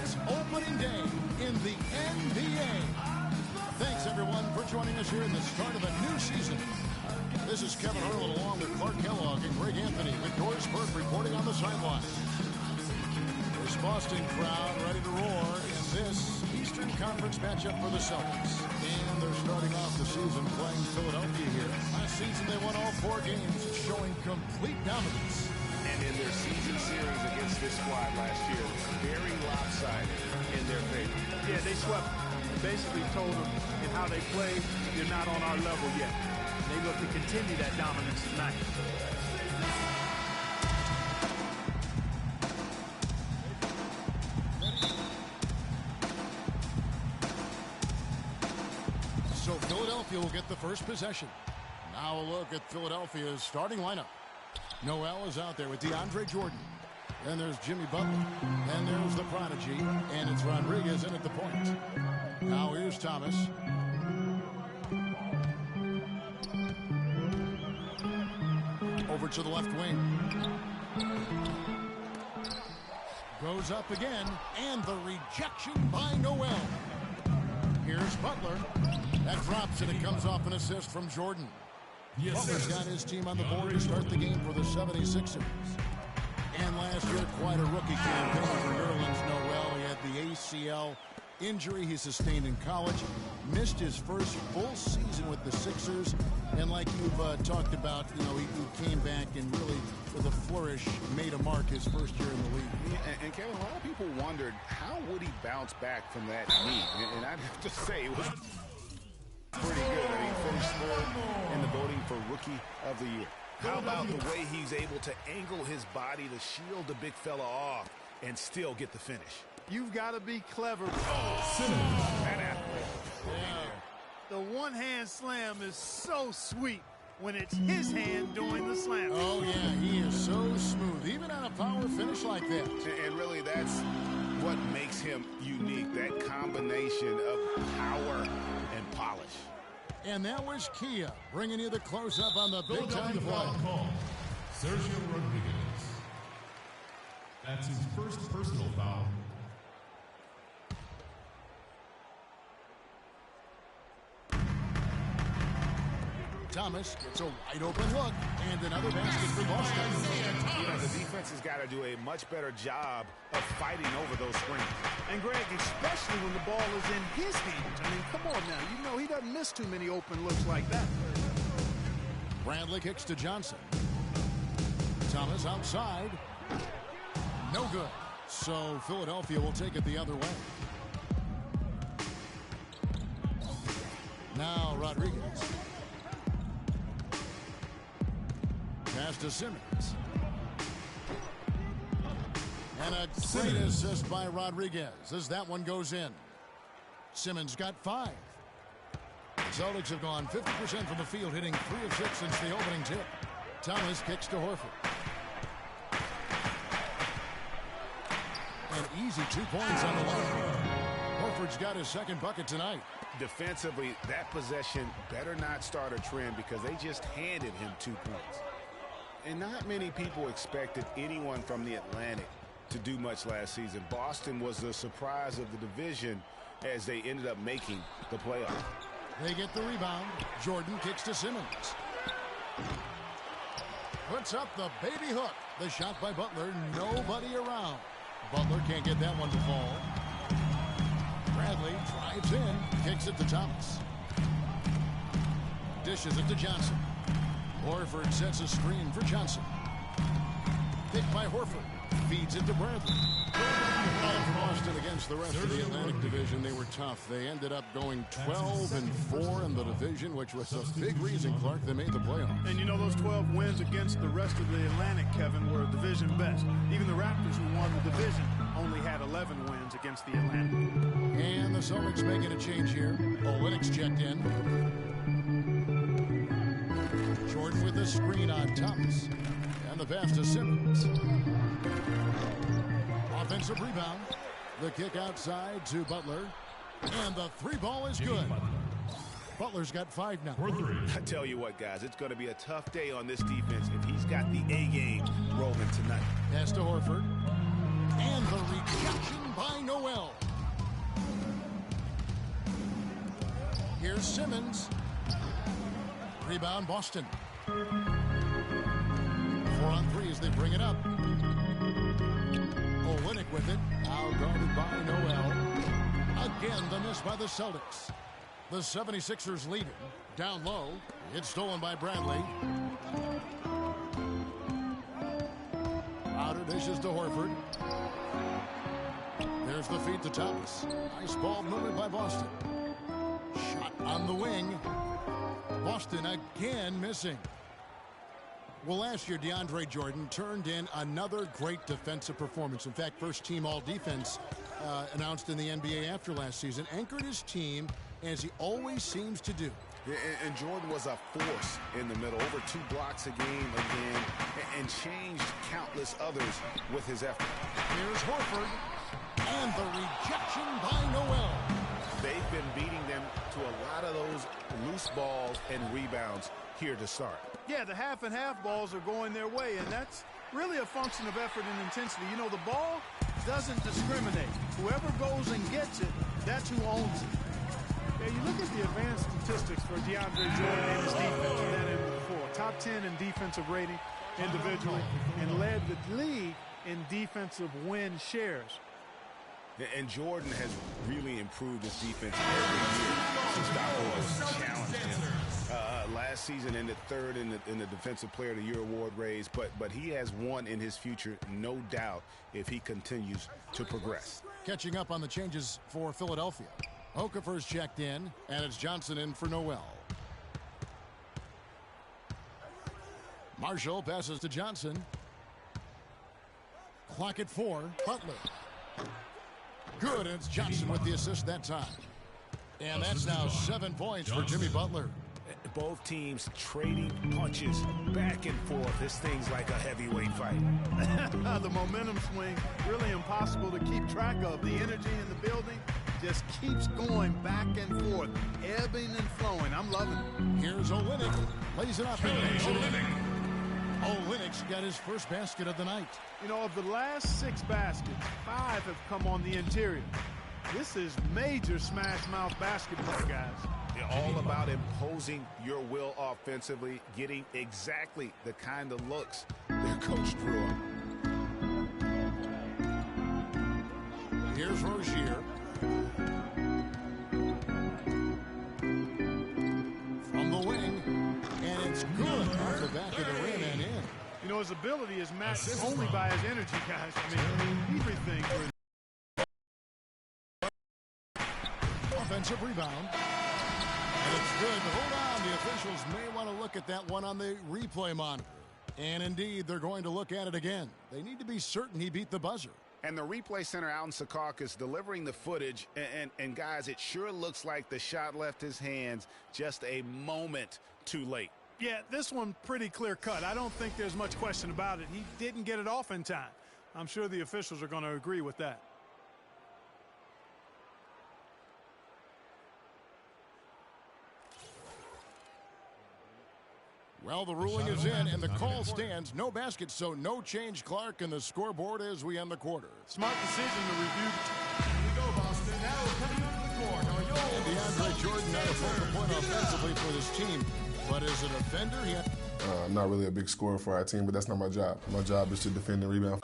It's opening day in the NBA. Thanks, everyone, for joining us here in the start of a new season. This is Kevin Harlan along with Clark Kellogg and Greg Anthony with Doris Burke reporting on the sideline. This Boston crowd ready to roar in this Eastern Conference matchup for the Celtics. And they're starting off the season playing Philadelphia here. Last season they won all 4 games, showing complete dominance. And in their season series against this squad last year, very lopsided in their favor. Yeah, they swept. Basically told them in how they play, you're not on our level yet. They look to continue that dominance tonight. So Philadelphia will get the first possession. Now a look at Philadelphia's starting lineup. Noel is out there with DeAndre Jordan. Then there's Jimmy Butler. Then there's the prodigy. And it's Rodriguez in at the point. Now here's Thomas. Over to the left wing. Goes up again. And the rejection by Noel. Here's Butler. That drops and it comes off an assist from Jordan. Butler's got his team on the board to start the game for the 76ers. And last year, quite a rookie campaign for Nerlens Noel. He had the ACL injury he sustained in college. Missed his first full season with the Sixers. And like you've talked about, you know, he came back and really, with a flourish, made a mark his first year in the league. Yeah, and Kevin, a lot of people wondered, how would he bounce back from that knee? And I'd have to say, it was pretty good. I mean, he finished third in the voting for Rookie of the Year. How about the way he's able to angle his body to shield the big fella off and still get the finish? You've got to be clever. That athlete. The one-hand slam is so sweet when it's his hand doing the slam. Oh, yeah, he is so smooth, even on a power finish like that. And really, that's what makes him unique, that combination of power and polish. And that was Kia bringing you the close-up on the big-time play. Call. Sergio Rodriguez. That's his first personal foul. Thomas gets a wide-open look, and another basket for Boston. You know, the defense has got to do a much better job of fighting over those screens. And Greg, especially when the ball is in his hands. I mean, come on now. You know he doesn't miss too many open looks like that. Bradley kicks to Johnson. Thomas outside. No good. So Philadelphia will take it the other way. Now Rodriguez. Pass to Simmons. And a great assist by Rodriguez as that one goes in. Simmons got 5. The Celtics have gone 50% from the field, hitting 3 of 6 since the opening tip. Thomas kicks to Horford. An easy 2 points on the line. Horford's got his second bucket tonight. Defensively, that possession better not start a trend because they just handed him 2 points. And not many people expected anyone from the Atlantic to do much last season. Boston was the surprise of the division as they ended up making the playoffs. They get the rebound. Jordan kicks to Simmons. Puts up the baby hook. The shot by Butler. Nobody around. Butler can't get that one to fall. Bradley drives in. Kicks it to Thomas. Dishes it to Johnson. Horford sets a screen for Johnson. Picked by Horford. Feeds it to Bradley. Boston against the rest of the Atlantic Division, they were tough. They ended up going 12-4 in the division, which was a big reason, Clark, they made the playoffs. And you know those 12 wins against the rest of the Atlantic, Kevin, were division best. Even the Raptors, who won the division, only had 11 wins against the Atlantic. And the Celtics making a change here. Olynyk's checked in. Jordan with the screen on Thomas. And the pass to Simmons. Offensive rebound. The kick outside to Butler. And the 3 ball is good. Butler's got 5 now. I tell you what, guys, it's going to be a tough day on this defense if he's got the A game rolling tonight. Pass to Horford. And the rejection by Noel. Here's Simmons. Rebound, Boston. 4-on-3 as they bring it up. Olynyk with it. Now guarded by Noel. Again, the miss by the Celtics. The 76ers lead it. Down low. It's stolen by Bradley. Outer dishes to Horford. There's the feed to Thomas. Nice ball movement by Boston. Shot on the wing. Boston again missing. Well, last year, DeAndre Jordan turned in another great defensive performance. In fact, first team all-defense announced in the NBA after last season. Anchored his team as he always seems to do. Yeah, and Jordan was a force in the middle. Over 2 blocks a game again. And changed countless others with his effort. Here's Horford. And the rejection by Noel. They've been beating them to a lot of those loose balls and rebounds here to start. Yeah, the half and half balls are going their way, and that's really a function of effort and intensity. You know, the ball doesn't discriminate. Whoever goes and gets it, that's who owns it. Yeah, you look at the advanced statistics for DeAndre Jordan and his defense on that end of the floor. Top 10 in defensive rating individually, and led the league in defensive win shares. And Jordan has really improved his defense every year since Doc Rivers challenged him. Last season ended third in the Defensive Player of the Year award race, but he has one in his future, no doubt, if he continues to progress. Catching up on the changes for Philadelphia. Okafor's checked in, and it's Johnson in for Noel. Marshall passes to Johnson. Clock at 4. Butler. Good, and it's Johnson with the assist that time. And that's now 7 points for Jimmy Butler. Both teams trading punches back and forth. This thing's like a heavyweight fight. The momentum swing, really impossible to keep track of. The energy in the building just keeps going back and forth, ebbing and flowing. I'm loving it. Here's Olynyk. Lays it up. Olynyk's got his first basket of the night. You know, of the last 6 baskets, 5 have come on the interior. This is major smash mouth basketball, guys. They're all about imposing your will offensively, getting exactly the kind of looks their coach drew up. Here's Rozier. From the wing, and it's good off the back of the rim and in. You know, his ability is matched only by his energy, guys. I mean, everything for his offensive rebound. And it's good, but hold on. The officials may want to look at that one on the replay monitor. And indeed, they're going to look at it again. They need to be certain he beat the buzzer. And the replay center out in Secaucus delivering the footage. And guys, it sure looks like the shot left his hands just a moment too late. Yeah, this one pretty clear cut. I don't think there's much question about it. He didn't get it off in time. I'm sure the officials are going to agree with that. Well, the ruling is in, and the call stands. No basket, so no change, Clark, and the scoreboard as we end the quarter. Smart decision to review. Here we go, Boston. Now coming onto the court are yours. And DeAndre Jordan not a focal point offensively for this team, but as a defender, I'm not really a big scorer for our team, but that's not my job. My job is to defend and rebound.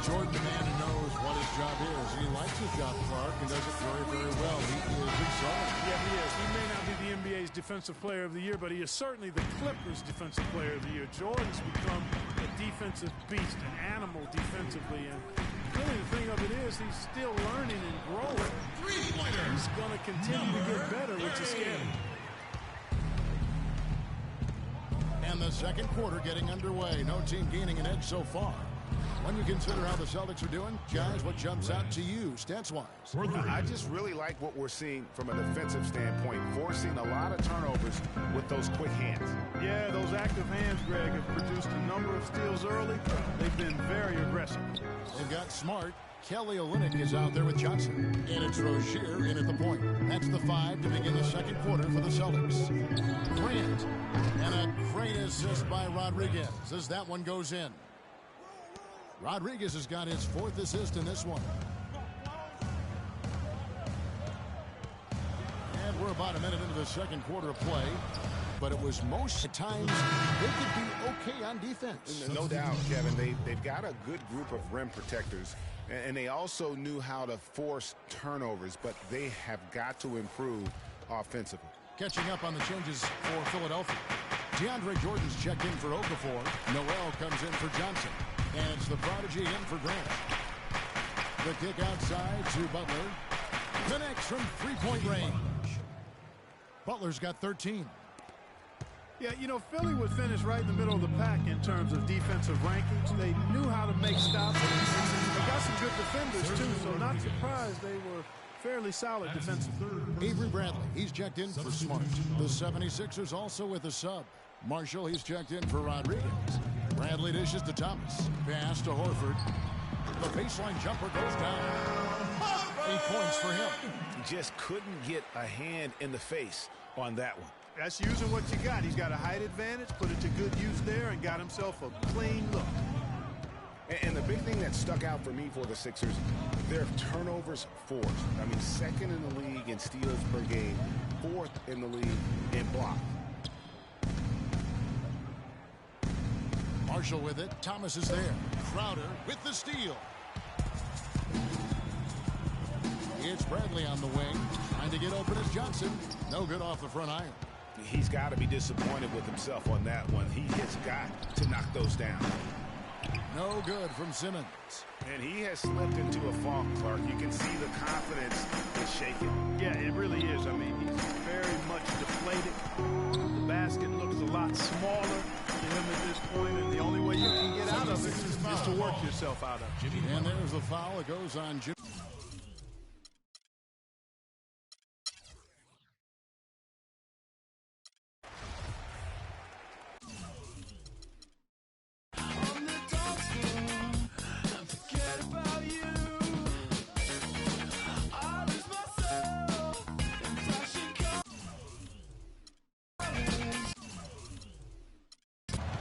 Jordan, the man who knows what his job is. He likes his job, Clark, and does it very, very well. He is excited. Yeah, he is. He may not be the NBA's Defensive Player of the Year, but he is certainly the Clippers' Defensive Player of the Year. Jordan's become a defensive beast, an animal defensively, and really the thing of it is he's still learning and growing. He's going to continue to get better, which is scary. And the second quarter getting underway. No team gaining an edge so far. When you consider how the Celtics are doing, guys, what jumps out to you, stats-wise? I just really like what we're seeing from a defensive standpoint, forcing a lot of turnovers with those quick hands. Yeah, those active hands, Greg, have produced a number of steals early. They've been very aggressive. They've got smart. Kelly Olynyk is out there with Johnson. And it's Rozier in at the point. That's the 5 to begin the second quarter for the Celtics. Grant. And a great assist by Rodriguez as that one goes in. Rodriguez has got his 4th assist in this one. And we're about a minute into the second quarter of play. But it was most times they could be okay on defense. No doubt, Kevin. They've got a good group of rim protectors. And they also knew how to force turnovers. But they have got to improve offensively. Catching up on the changes for Philadelphia. DeAndre Jordan's checked in for Okafor. Noel comes in for Johnson. And it's the prodigy in for Grant. The kick outside to Butler. Connects from three-point range. Butler's got 13. Yeah, you know, Philly would finish right in the middle of the pack in terms of defensive rankings. They knew how to make stops. They got some good defenders, too, so not surprised they were fairly solid defensively. Avery Bradley, he's checked in for Smart. The 76ers also with a sub. Marshall, he's checked in for Rodriguez. Bradley dishes to Thomas. Pass to Horford. The baseline jumper goes down. 8 points for him. Just couldn't get a hand in the face on that one. That's using what you got. He's got a height advantage, put it to good use there, and got himself a clean look. And the big thing that stuck out for me for the Sixers, their turnovers forced. I mean, 2nd in the league in steals per game, 4th in the league in block. Marshall with it. Thomas is there. Crowder with the steal. It's Bradley on the wing. Trying to get open as Johnson. No good off the front iron. He's got to be disappointed with himself on that one. He has got to knock those down. No good from Simmons. And he has slipped into a funk, Clark. You can see the confidence is shaking. Yeah, it really is. I mean, he's very much deflated. The basket looks a lot smaller to him at this point, and the only way you can get out of it is to work yourself out of it. And there's the foul. It goes on Jimmy.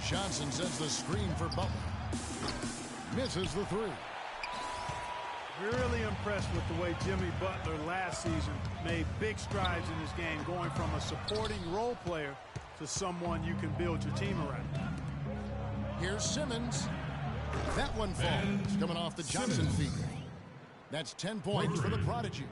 Johnson sends the screen for Butler. Misses the 3. Really impressed with the way Jimmy Butler last season made big strides in his game, going from a supporting role player to someone you can build your team around. Here's Simmons. That one falls, coming off the Johnson feed. That's 10 points for the prodigy.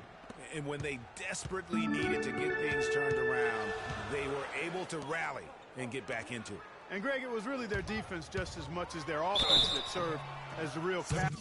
And when they desperately needed to get things turned around, they were able to rally and get back into it. And, Greg, it was really their defense just as much as their offense that served as the real cap.